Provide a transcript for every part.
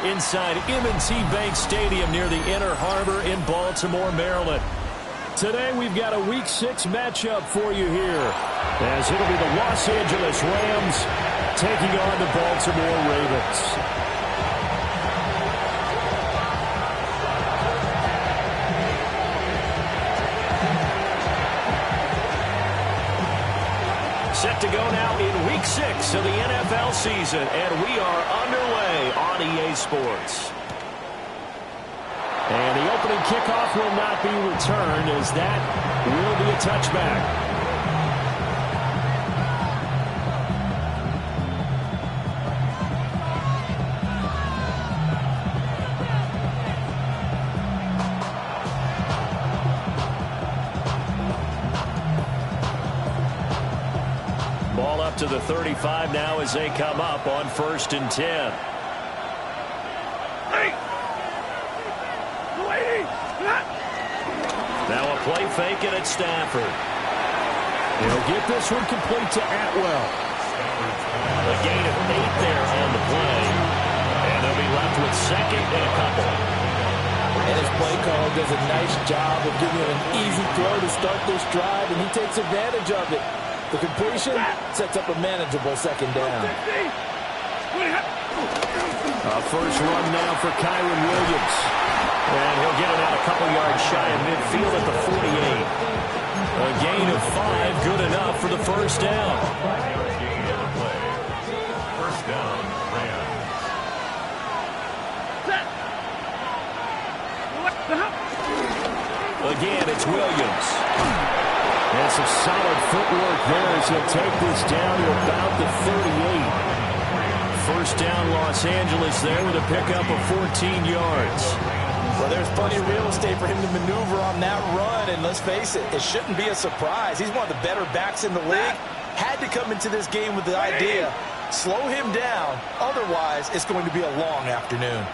inside M&T Bank Stadium near the Inner Harbor in Baltimore, Maryland. Today we've got a Week 6 matchup for you here, as it'll be the Los Angeles Rams taking on the Baltimore Ravens. Set to go now in Week 6 of the NFL season, and we are underway on EA Sports. And the opening kickoff will not be returned, as that will be a touchback. Ball up to the 35 now as they come up on 1st and 10. Now a play fake it at Stafford. He'll get this one complete to Atwell. A gain of 8 there on the play. And they'll be left with 2nd and a couple. And his play call does a nice job of giving him an easy throw to start this drive, and he takes advantage of it. The completion sets up a manageable 2nd down. A first run now for Kyron Williams. And he'll get it out a couple yards shy of midfield at the 48. A gain of 5, good enough for the first down. First down, Rams. Again, it's Williams. And some solid footwork there as he'll take this down to about the 38. First down, Los Angeles there with a pickup of 14 yards. Well, there's plenty of real estate for him to maneuver on that run, and let's face it, it shouldn't be a surprise. He's one of the better backs in the league. Had to come into this game with the idea, slow him down, otherwise it's going to be a long afternoon.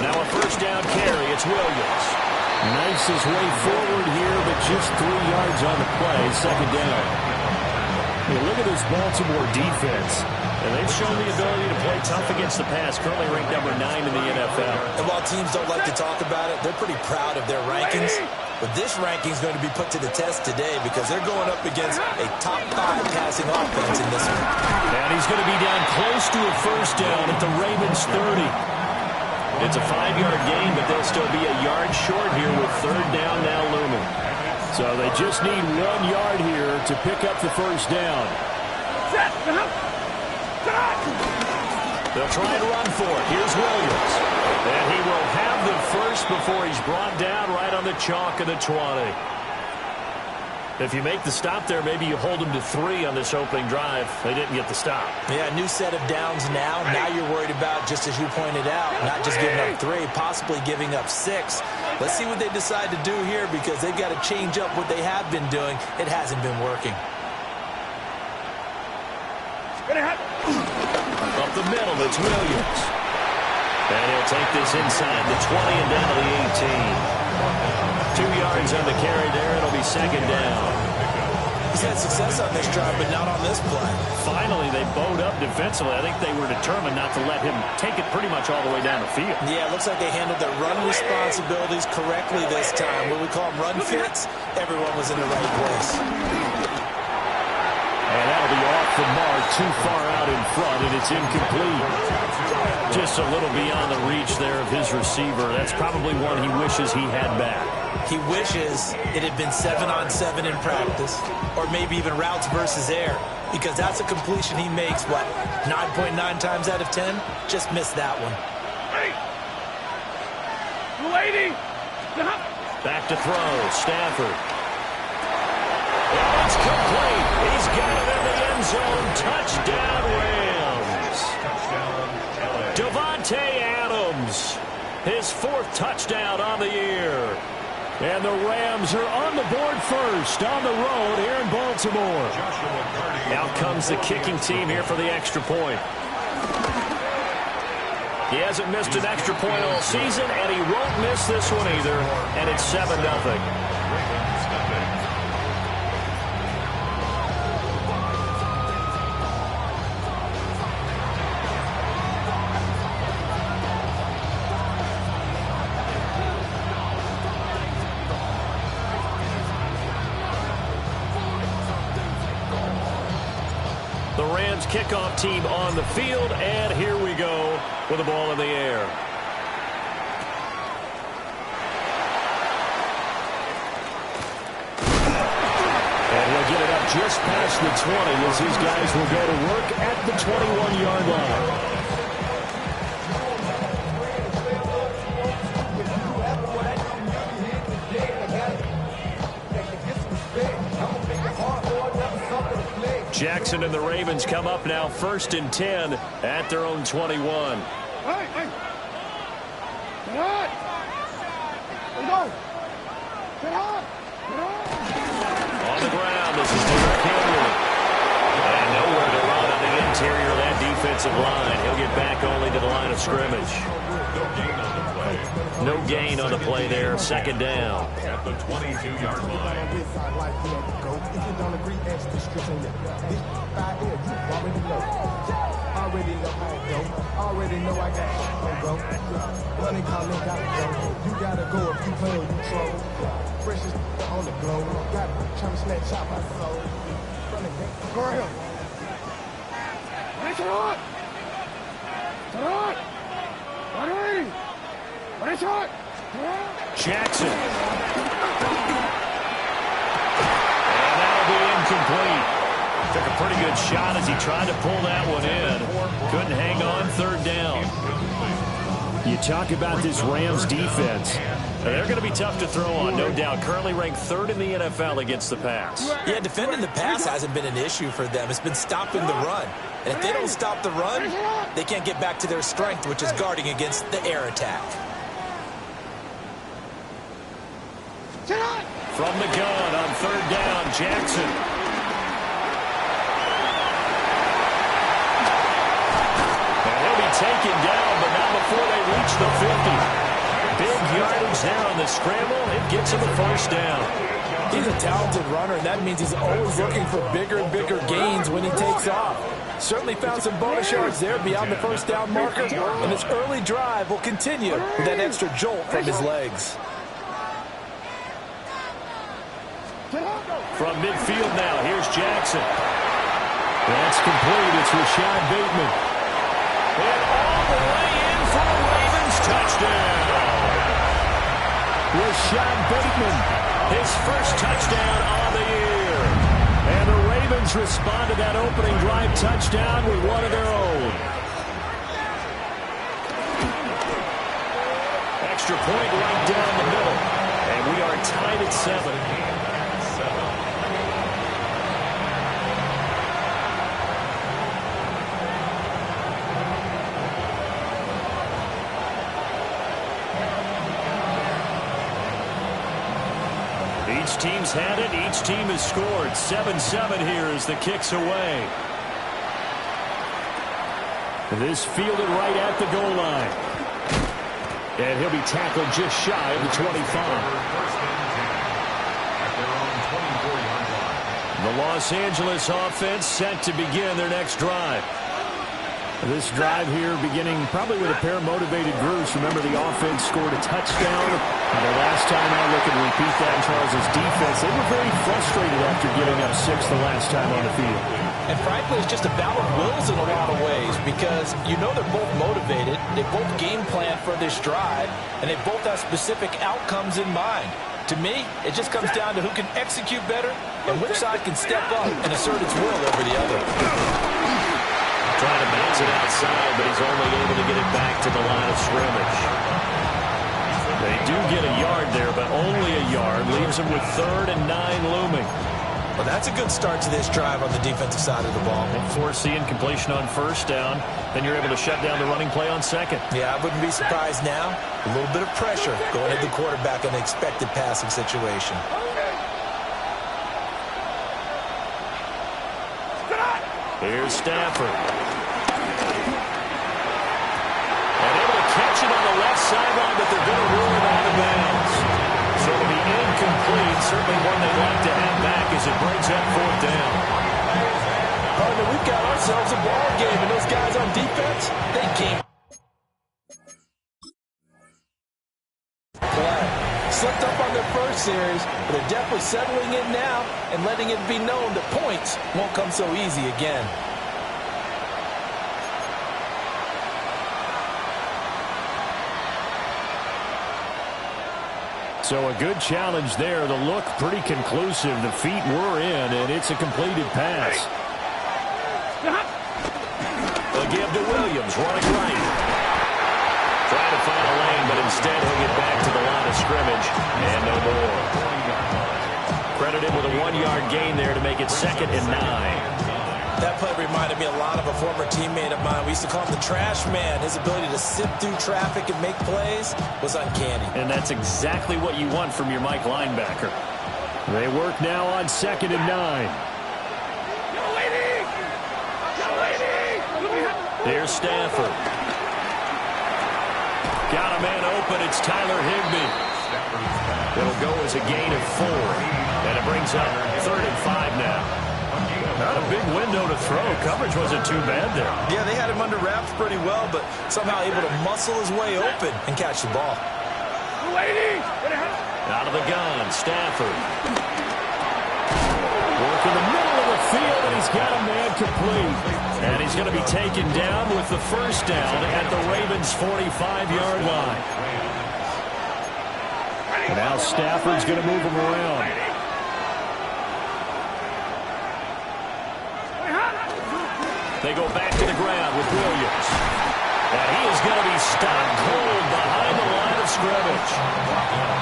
Now a first down carry, it's Williams. Knifes his way forward here, but just 3 yards on the play, 2nd down. Hey, look at this Baltimore defense. And they've shown the ability to play tough against the pass, currently ranked number 9 in the NFL. And while teams don't like to talk about it, they're pretty proud of their rankings. But this ranking is going to be put to the test today because they're going up against a top 5 passing offense in this one. And he's going to be down close to a first down at the Ravens 30. It's a 5-yard gain, but they'll still be a yard short here with 3rd down now looming. So they just need 1 yard here to pick up the first down. They'll try and run for it. Here's Williams. And he will have the first before he's brought down right on the chalk of the 20. If you make the stop there, maybe you hold them to 3 on this opening drive. They didn't get the stop. Yeah, new set of downs now. Now you're worried about, just as you pointed out, not just giving up 3, possibly giving up 6. Let's see what they decide to do here because they've got to change up what they have been doing. It hasn't been working. Up the middle, it's Williams. And he'll take this inside the 20 and down to the 18. 2 yards on the carry there. It'll be 2nd down. He's had success on this drive, but not on this play. Finally, they bowed up defensively. I think they were determined not to let him take it pretty much all the way down the field. Yeah, it looks like they handled their run responsibilities correctly this time. What we call them run fits, everyone was in the right place. And that'll be off the mark, too far out in front, and it's incomplete. Just a little beyond the reach there of his receiver. That's probably one he wishes he had back. He wishes it had been 7-on-7 in practice, or maybe even routes versus air, because that's a completion he makes, 9.9 times out of 10? Just missed that one. Back to throw, Stafford. And it's complete. He's got it in the end zone. Touchdown, Rams. Davante Adams, his 4th touchdown on the year. And the Rams are on the board first on the road here in Baltimore. Out comes the kicking team here for the extra point. He hasn't missed an extra point all season, and he won't miss this one either. And it's 7-0. kickoff team on the field, and here we go with the ball in the air. And he'll get it up just past the 20 as his guys will go to work at the 21-yard line. Jackson and the Ravens come up now 1st and 10 at their own 21. Hey, hey. Get hot. Let's go. Get hot. Get hot. On the ground, this is Derrick Henry. And nowhere to run on the interior of that defensive line. He'll get back only to the line of scrimmage. No gain on the play there. 2nd down. At the 22-yard line. Already know I got bro. Money calling, gotta go. You gotta go if you play or you troll. Fresh is on the globe. Got trying to snatch out my soul. Running back. Go ahead. Turn on. Turn on. Ready. Ready, shot. Jackson. And that'll be incomplete. Took a pretty good shot as he tried to pull that one in. Couldn't hang on. 3rd down. You talk about this Rams defense. They're going to be tough to throw on, no doubt. Currently ranked 3rd in the NFL against the pass. Yeah, defending the pass hasn't been an issue for them. It's been stopping the run. And if they don't stop the run, they can't get back to their strength, which is guarding against the air attack. From the gun on 3rd down, Jackson. And he'll be taken down, but not before they reach the 50. Big yardage there on the scramble. It gets him a 1st down. He's a talented runner, and that means he's always looking for bigger and bigger gains when he takes off. Certainly found some bonus yards there beyond the 1st down marker, and his early drive will continue with that extra jolt from his legs. From midfield now, here's Jackson. That's complete. It's Rashad Bateman. And all the way in for a Ravens touchdown. Rashad Bateman, his 1st touchdown on the year. And the Ravens respond to that opening drive touchdown with one of their own. Extra point right down the middle. And we are tied at 7. Each team's had it. Each team has scored. 7-7 here as the kick's away. This fielded right at the goal line. And he'll be tackled just shy of the 25. The Los Angeles offense set to begin their next drive. This drive here beginning probably with a pair of motivated groups. Remember, the offense scored a touchdown. And the last time out, look and repeat that, Charles' defense. They were very frustrated after giving up 6 the last time on the field. And frankly, it's just a battle of wills in a lot of ways because you know they're both motivated. They both game plan for this drive, and they both have specific outcomes in mind. To me, it just comes down to who can execute better and which side can step up and assert its will over the other. Trying to bounce it outside, but he's only able to get it back to the line of scrimmage. They do get a yard there, but only a yard. Leaves them with 3rd and 9 looming. Well, that's a good start to this drive on the defensive side of the ball. And force the incompletion on 1st down. Then you're able to shut down the running play on 2nd. Yeah, I wouldn't be surprised now. A little bit of pressure going at the quarterback in an expected passing situation. Here's Stafford. And able to catch it on the left sideline, but they're going to rule it out of bounds. So it'll be incomplete. Certainly one they'd like to have back as it brings up 4th down. Partner, we've got ourselves a ball game, and those guys on defense, they can't play. Slipped up on their first series, but they're definitely settling in now and letting it be known that points won't come so easy again. So a good challenge there. The look pretty conclusive. The feet were in, and it's a completed pass. They'll give to Williams, running right. Trying to find a lane, but instead he'll get back to the line of scrimmage, and no more. Credit him with a 1-yard gain there to make it 2nd and 9. That play reminded me a lot of a former teammate of mine. We used to call him the trash man. His ability to sift through traffic and make plays was uncanny. And that's exactly what you want from your Mike linebacker. They work now on 2nd and 9. Here's Stafford. Got a man open. It's Tyler Higbee. It'll go as a gain of 4. And it brings up 3rd and 5 now. Not a big window to throw. Coverage wasn't too bad there. Yeah, they had him under wraps pretty well, but somehow able to muscle his way open and catch the ball. Out of the gun, Stafford. Work in the middle of the field, and he's got a man complete. And he's going to be taken down with the first down at the Ravens' 45-yard line. Now Stafford's going to move him around. They go back to the ground with Williams. And he is going to be stopped cold behind the line of scrimmage.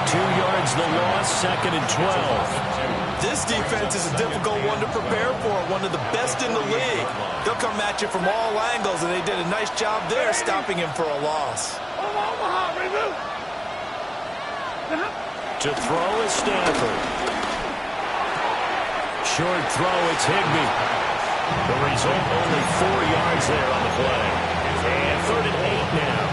2 yards the loss, 2nd and 12. This defense is a difficult one to prepare for, one of the best in the league. They'll come at you from all angles, and they did a nice job there stopping him for a loss. To throw is Stafford. Short throw, it's Higbee. The result, only 4 yards there on the play. And 3rd and 8 now.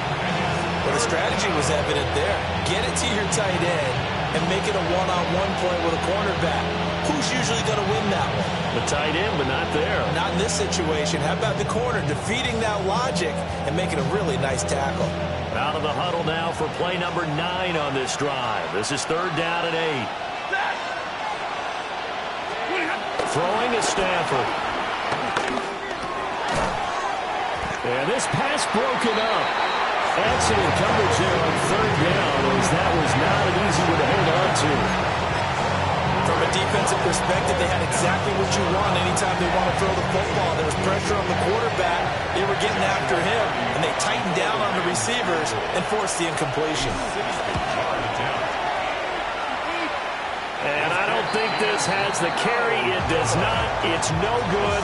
Well, the strategy was evident there. Get it to your tight end and make it a one-on-one play with a cornerback. Who's usually going to win that one? The tight end, but not there. Not in this situation. How about the corner defeating that logic and making a really nice tackle? Out of the huddle now for play number 9 on this drive. This is 3rd down and 8. Throwing is Stafford. And this pass broken up. Excellent coverage there on 3rd down, as that was not an easy one to hold on to. From a defensive perspective, they had exactly what you want anytime they want to throw the football. There was pressure on the quarterback. They were getting after him, and they tightened down on the receivers and forced the incompletion. And I don't think this has the carry. It does not. It's no good.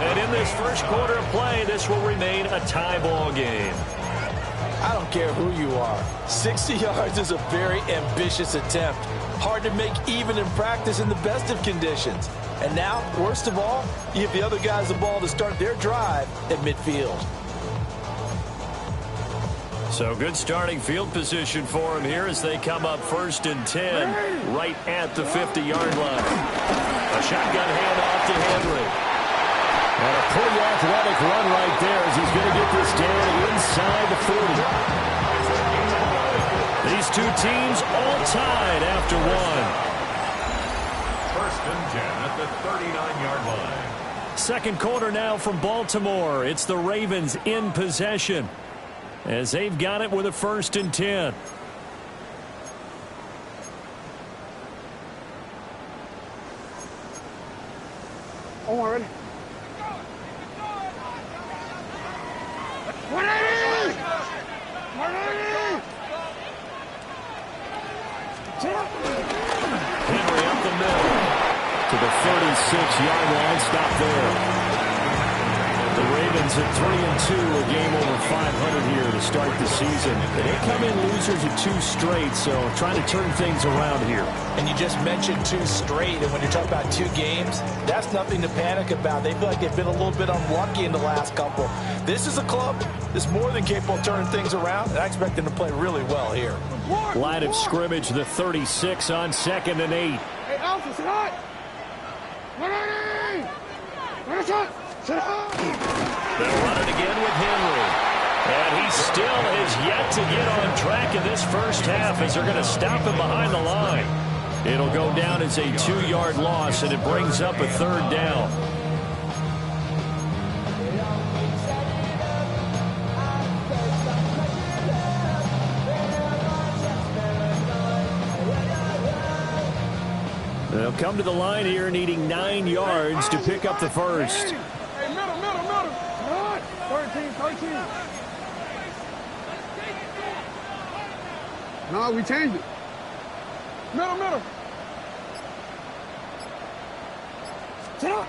And in this first quarter of play, this will remain a tie ball game. I don't care who you are. 60 yards is a very ambitious attempt. Hard to make even in practice in the best of conditions. And now, worst of all, you give the other guys the ball to start their drive at midfield. So good starting field position for him here as they come up 1st and 10 right at the 50-yard line. A shotgun handoff to Henry. And a pretty athletic run right there as he's going to get this down inside the 40. These two teams all tied after 1. 1st and 10 at the 39-yard line. Second quarter now from Baltimore. It's the Ravens in possession, as they've got it with a 1st and 10. Owen. 180! 180! Henry up the middle to the 36-yard line. Stop there. The Ravens at 3-2, a game over 500 here to start the season. They come in losers of 2 straight, so trying to turn things around here. And you just mentioned 2 straight, and when you're talking about 2 games, that's nothing to panic about. They feel like they've been a little bit unlucky in the last couple. This is a club that's more than capable of turning things around, and I expect them to play really well here. Line of scrimmage, the 36 on 2nd and 8. Hey, Alpha, sit hot! 180! Run a shot! Sit hot! They'll run it again with Henry. And he still has yet to get on track in this first half as they're going to stop him behind the line. It'll go down as a 2-yard loss, and it brings up a 3rd down. come to the line here needing 9 yards to pick up the first. Hey, middle. 13. No, we changed it. Middle. Sit up.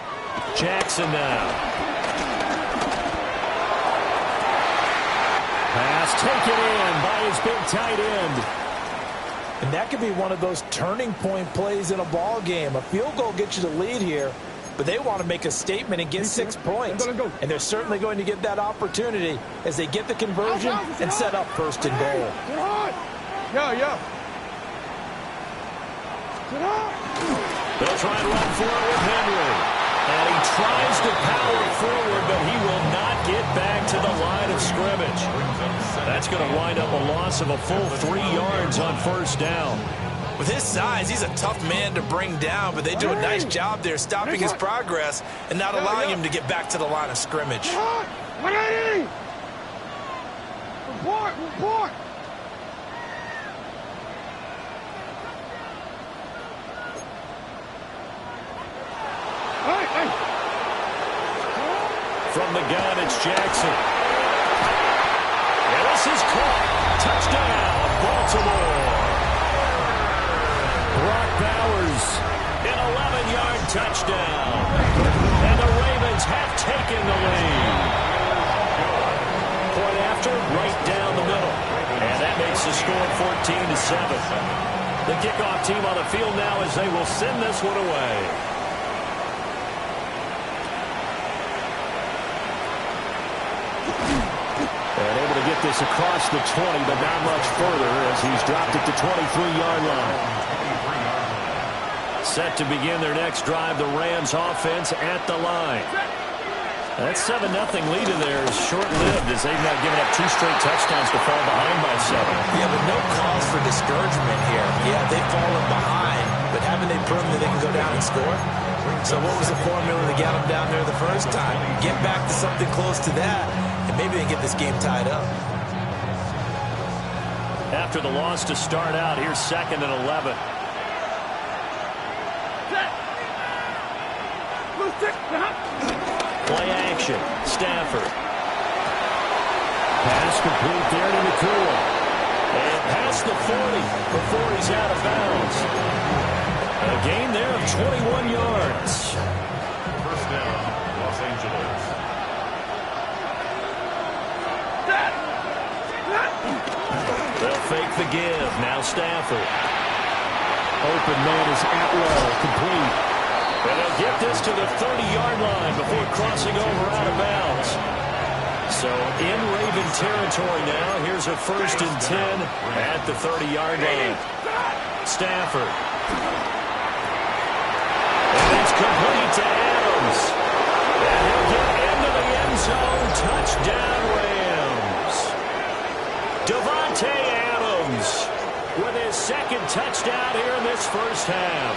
Jackson now. Pass taken in by his big tight end. And that could be one of those turning point plays in a ball game. A field goal gets you the lead here, but they want to make a statement and get 6 points. And they're certainly going to get that opportunity as they get the conversion and set up first and goal. Yeah. They'll try and run for it with Henry. And he tries to power forward, but he will not get back to the line of scrimmage. That's going to wind up a loss of a full 3 yards on first down. With his size, he's a tough man to bring down, but they do a nice job there stopping his progress and not allowing him to get back to the line of scrimmage. Report. Hey. From the gun, it's Jackson. And this is caught. Touchdown, Baltimore. Brock Bowers, an 11-yard touchdown. And the Ravens have taken the lead. Point after, right down the middle. And that makes the score 14-7. The kickoff team on the field now as they will send this one away. And able to get this across the 20, but not much further as he's dropped it to 23-yard line. Set to begin their next drive, the Rams offense at the line. That 7-0 lead in there is short-lived as they've now given up 2 straight touchdowns to fall behind by 7. Yeah, but no cause for discouragement here. Yeah, they've fallen behind, but haven't they proven that they can go down and score? So what was the formula to get them down there the first time? Get back to something close to that, and maybe they get this game tied up. After the loss to start out, here's 2nd and 11. Play action. Stafford. Pass complete there to Nakua. And past the 40 before he's out of bounds. A gain there of 21 yards. First down, Los Angeles. They'll fake the give. Now Stafford. Open man is Atwell. Complete. And they'll get this to the 30-yard line before crossing over out of bounds. So in Raven territory now. Here's a 1st and 10 at the 30-yard line. Stafford. And it's complete to Adams. And he'll get into the end zone. Touchdown Rams. Davante Adams with his 2nd touchdown here in this first half.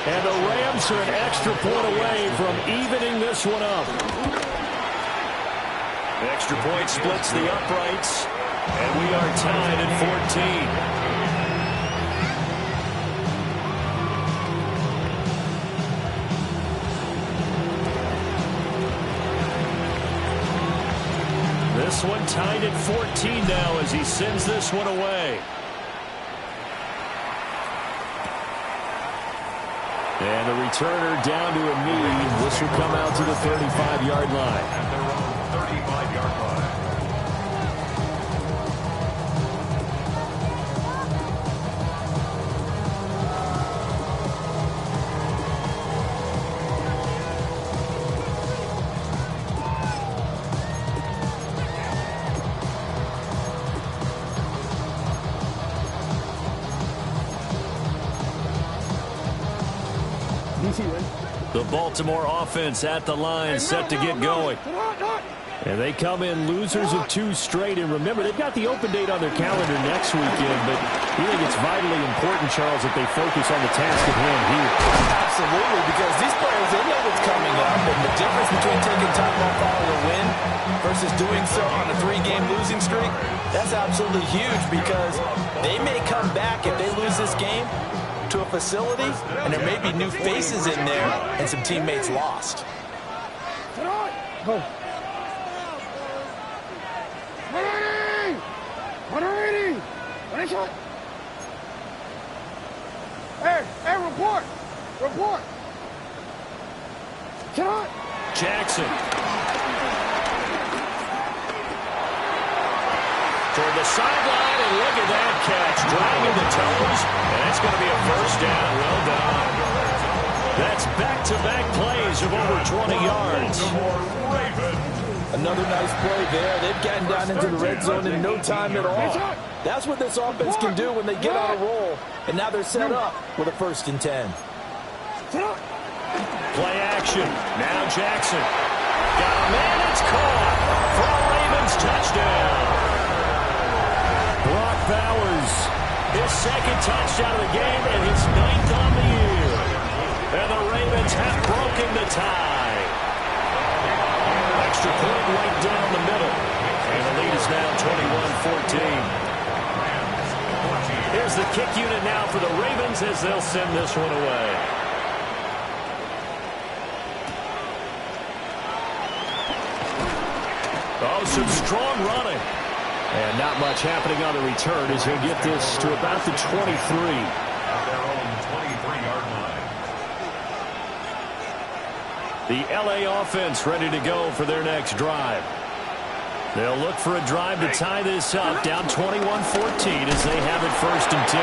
And the Rams are an extra point away from evening this one up. The extra point splits the uprights, and we are tied at 14. This one tied at 14 now as he sends this one away. And the returner down to a knee. This will come out to the 35-yard line. At their own 35-yard line. The Baltimore offense at the line, set to get going. And they come in losers of 2 straight. And remember, they've got the open date on their calendar next weekend, but you think it's vitally important, Charles, that they focus on the task at hand here. Absolutely, because these players, they know what's coming up, and the difference between taking time off following a win versus doing so on a 3-game losing streak, that's absolutely huge because they may come back if they lose this game to a facility, and there may be new faces in there and some teammates lost. Go. Hey, report. Jackson. Toward the sideline, and look at that catch. Dragging the toes, and that's going to be a first down. Well done. That's back-to-back plays of over 20 yards. Another nice play there. They've gotten down into the red zone in no time at all. That's what this offense can do when they get on a roll. And now they're set up with a 1st and 10. Play action. Now Jackson. Got a man. It's caught for a Ravens touchdown. Brock Bowers, his 2nd touchdown of the game and his 9th on the year. And the Ravens have broken the tie. Extra point right down the middle. And the lead is now 21-14. Here's the kick unit now for the Ravens as they'll send this one away. Oh, some strong running. And not much happening on the return as he'll get this to about the 23. At their own 23-yard line. The LA offense ready to go for their next drive. They'll look for a drive to tie this up, down 21-14 as they have it 1st and 10.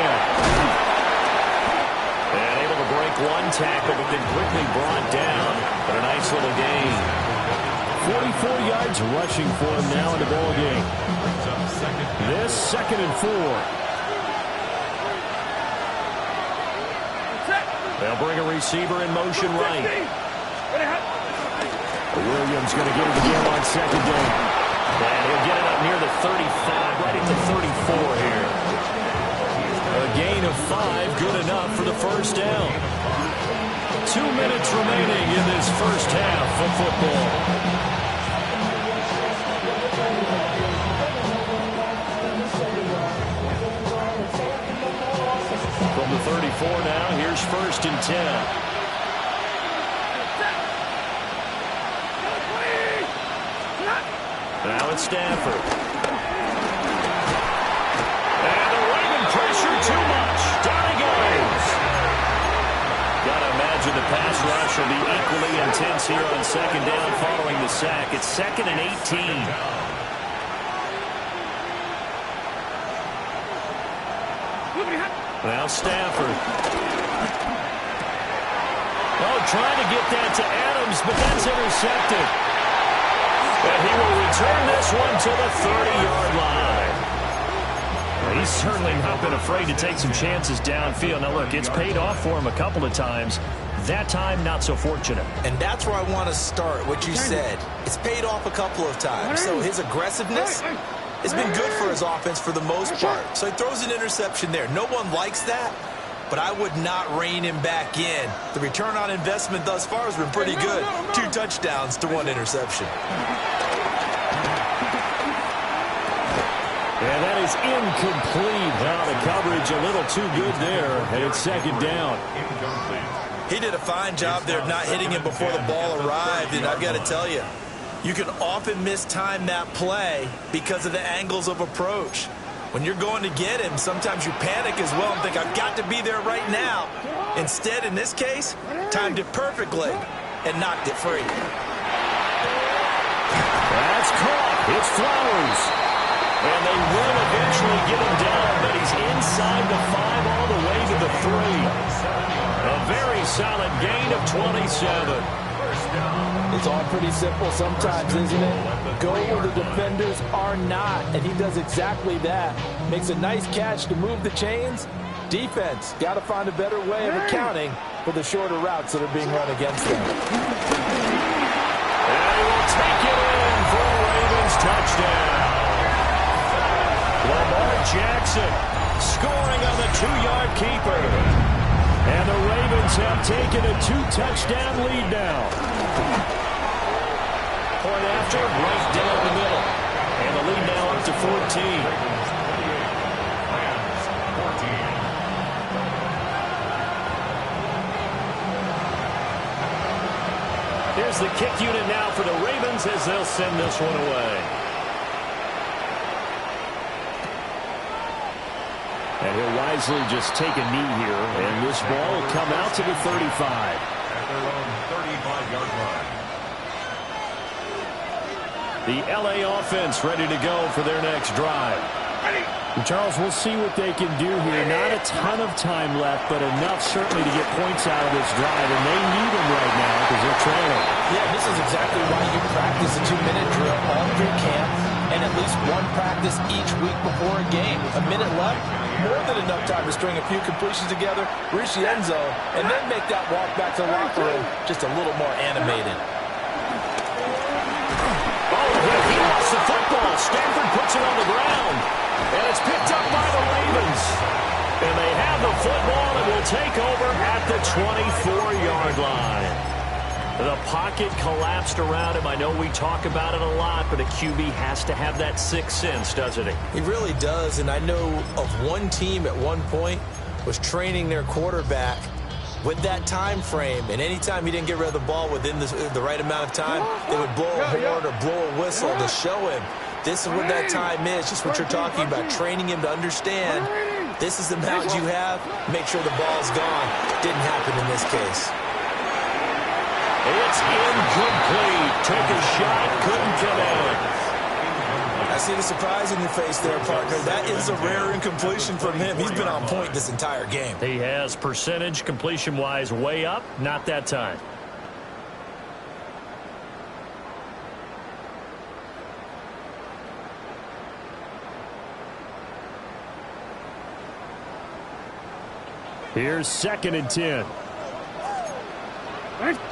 And able to break one tackle, but then quickly brought down. But a nice little gain. 44 yards rushing for him now in the ball game. This 2nd and 4. They'll bring a receiver in motion right. Williams going to get it again on 2nd down. And he'll get it up near the 35, right at the 34 here. A gain of 5, good enough for the 1st down. 2 minutes remaining in this 1st half of football. From the 34 now, here's 1st and 10. Now it's Stafford. And the Raven pressure too much. Down he goes. Gotta imagine the pass rush will be equally intense here on 2nd down following the sack. It's 2nd and 18. Now Stafford. Oh, trying to get that to Adams, but that's intercepted. And he will return this one to the 30-yard line. Well, he's certainly not been afraid to take some chances downfield. Now, look, it's paid off for him a couple of times. That time, not so fortunate. And that's where I want to start, what you said. It's paid off a couple of times. So his aggressiveness has been good for his offense for the most part. So he throws an interception there. No one likes that, but I would not rein him back in. The return on investment thus far has been pretty good. 2 touchdowns to 1 interception. And that is incomplete. Now the coverage a little too good there, and it's 2nd down. He did a fine job there of not hitting him before the ball arrived, and I've got to tell you, you can often mistime that play because of the angles of approach. When you're going to get him, sometimes you panic as well and think, I've got to be there right now. Instead, in this case, timed it perfectly and knocked it free. That's caught. It's Flowers. And they will eventually get him down, but he's inside the 5 all the way to the 3. A very solid gain of 27. It's all pretty simple sometimes, isn't it? Go where the defenders are not, and he does exactly that. Makes a nice catch to move the chains. Defense, got to find a better way of accounting for the shorter routes that are being run against them. And he will take it in for a Ravens touchdown. Lamar Jackson scoring on the 2-yard keeper. And the Ravens have taken a 2-touchdown lead now. Point after, right down the middle. And the lead now up to 14. is the kick unit now for the Ravens as they'll send this one away. And he'll wisely just take a knee here, and this ball will come out to the 35. At their own 35-yard line. The LA offense ready to go for their next drive. And Charles, we'll see what they can do here. Not a ton of time left, but enough certainly to get points out of this drive, and they need them right now because they're trailing. Yeah, this is exactly why you practice a 2-minute drill all through camp and at least one practice each week before a game. A minute left, more than enough time to string a few completions together, reach the end zone, and then make that walk back to the locker room just a little more animated. He lost the football. Stanford puts it on the ground. And it's picked up by the Ravens. And they have the football and will take over at the 24-yard line. The pocket collapsed around him. I know we talk about it a lot, but a QB has to have that sixth sense, doesn't he? He really does, and I know of one team at one point was training their quarterback with that time frame, and anytime he didn't get rid of the ball within the right amount of time, they would blow a horn or blow a whistle to show him this is what that time is, just what you're talking about, training him to understand this is the amount you have, make sure the ball's gone. Didn't happen in this case. It's incomplete. Took a shot, couldn't come in. I see the surprise in your face there, partner. That is a rare incompletion from him. He's been on point this entire game. He has percentage completion-wise way up, not that time. Here's 2nd and 10.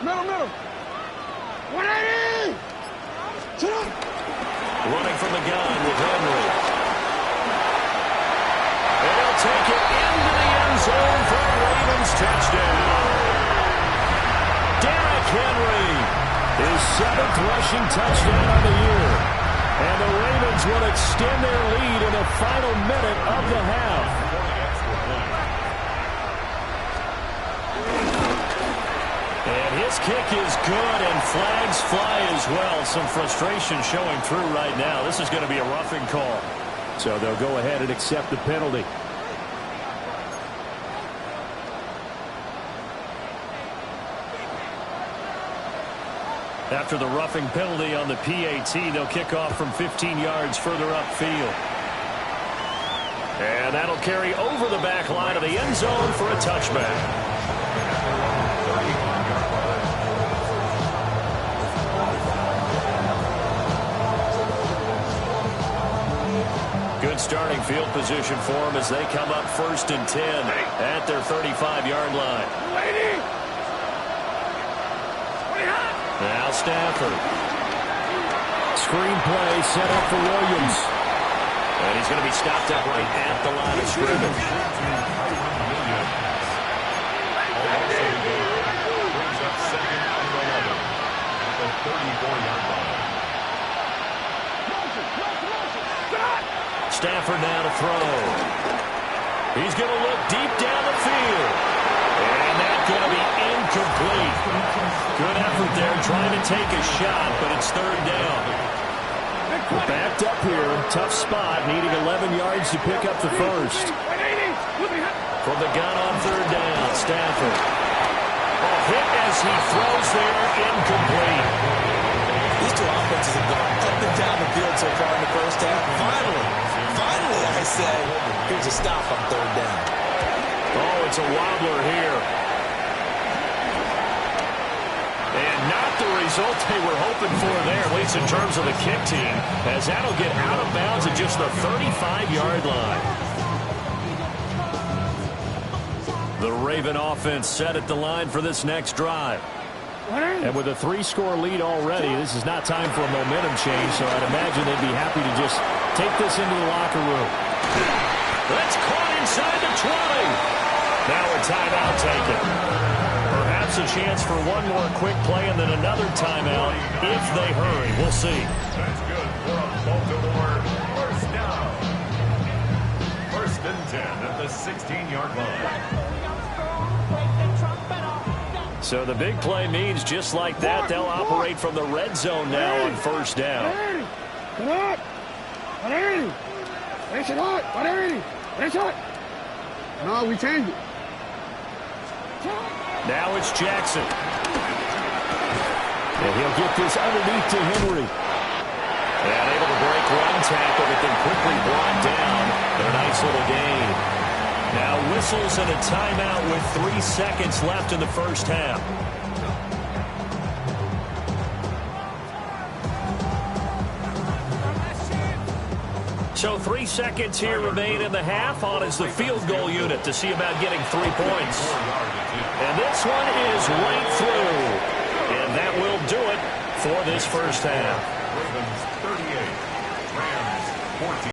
Middle. 180! Running from the gun with Henry. And he'll take it into the end zone for a Ravens touchdown. Derrick Henry, his 7th rushing touchdown of the year. And the Ravens will extend their lead in the final minute of the half. And his kick is good, and flags fly as well. Some frustration showing through right now. This is going to be a roughing call. So they'll go ahead and accept the penalty. After the roughing penalty on the PAT, they'll kick off from 15 yards further upfield. And that'll carry over the back line of the end zone for a touchback. Good starting field position for them as they come up 1st and 10 at their 35-yard line. Now Stafford. Screen play set up for Williams. And he's going to be stopped up right at the line of scrimmage. Brings up 2nd and 11 at the 34-yard line. Stafford now to throw. He's going to look deep down the field. And that's going to be incomplete. Good effort there trying to take a shot, but it's 3rd down. Backed up here. Tough spot. Needing 11 yards to pick up the first. From the gun on 3rd down, Stafford. A hit as he throws there. Incomplete. These two offenses have gone up and down the field so far in the first half. Finally, I say, here's a stop on 3rd down. Oh, it's a wobbler here. And not the result they were hoping for there, at least in terms of the kick team, as that'll get out of bounds at just the 35-yard line. The Raven offense set at the line for this next drive. And with a 3-score lead already, this is not time for a momentum change, so I'd imagine they'd be happy to just take this into the locker room. That's caught inside the 20. Now a timeout taken. Perhaps a chance for one more quick play and then another timeout if they hurry. We'll see. That's good for a Baltimore 1st down. 1st and 10 at the 16-yard line. So the big play means just like that, they'll operate from the red zone now on first down. No, we changed it. Now it's Jackson. And he'll get this underneath to Henry. And able to break one tackle, but then quickly brought down. But a nice little gain. Now whistles and a timeout with 3 seconds left in the first half. So 3 seconds here remain in the half. On is the field goal unit to see about getting 3 points. And this one is right through. And that will do it for this first half. Ravens 38, Rams 14.